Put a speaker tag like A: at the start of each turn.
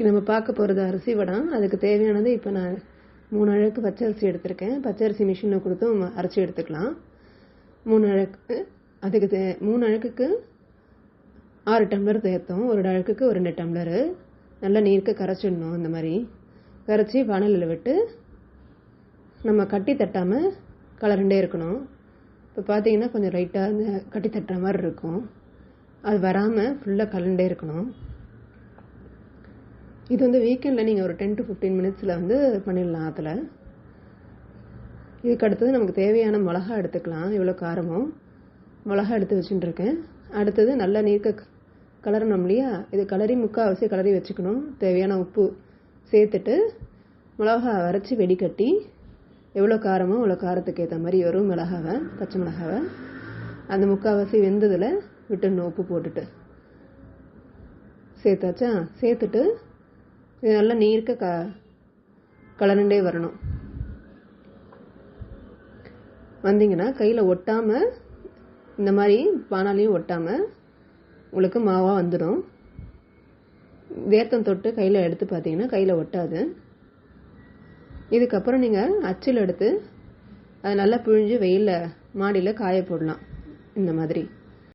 A: இன்றைக்கி நம்ம பார்க்க போகிறது அரிசி வடம். அதுக்கு தேவையானது இப்போ நான் 3 அழகு பச்சரிசி எடுத்திருக்கேன். பச்சரிசி மிஷினில் கொடுத்தும் அரைச்சி எடுத்துக்கலாம். 3 அழகு அதுக்கு 3 அழகுக்கு 6 டம்ளர் தேர்த்தோம். 1 அழகுக்கு 2 டம்ளரு நல்லா நீருக்கு கரைச்சிடணும். அந்த மாதிரி கரைச்சி வானலில் விட்டு நம்ம கட்டி தட்டாமல் கலருண்டே இருக்கணும். இப்போ பார்த்தீங்கன்னா கொஞ்சம் லைட்டாக அந்த கட்டி தட்டுற மாதிரி இருக்கும். அது வராமல் ஃபுல்லாக கலண்டே இருக்கணும். இது வந்து வீக்கெண்டில் நீங்கள் ஒரு 10 to 15 மினிட்ஸில் வந்து பண்ணிடலாம். அதில் இதுக்கு அடுத்தது நமக்கு தேவையான மிளகா எடுத்துக்கலாம். இவ்வளோ காரமும் மிளகா எடுத்து வச்சுட்டுருக்கேன். அடுத்தது நல்லா நீர்க்க கலரணும் இல்லையா, இது கலரி முக்கால்வாசி கலரி வச்சுக்கணும். தேவையான உப்பு சேர்த்துட்டு மிளகா அரைச்சி வெடிக்கட்டி எவ்வளோ காரமோ அவ்வளோ காரத்துக்கு ஏற்ற மாதிரி வரும் மிளகாவை, பச்சை மிளகாவை அந்த முக்கால்வாசி வெந்ததில் விட்டுடணும். உப்பு போட்டுட்டு சேர்த்தாச்சா, சேர்த்துட்டு இது நல்லா நீர்க்க கலரண்டே வரணும். வந்தீங்கன்னா கையில் ஒட்டாமல் இந்த மாதிரி பானாலையும் ஒட்டாமல் உங்களுக்கு மாவாக வந்துடும். தேர்த்தம் தொட்டு கையில் எடுத்து பார்த்தீங்கன்னா கையில் ஒட்டாது. இதுக்கப்புறம் நீங்கள் அச்சில் எடுத்து அதை நல்லா பிழிஞ்சு வெயிலில் மாடியில் காய போடலாம். இந்த மாதிரி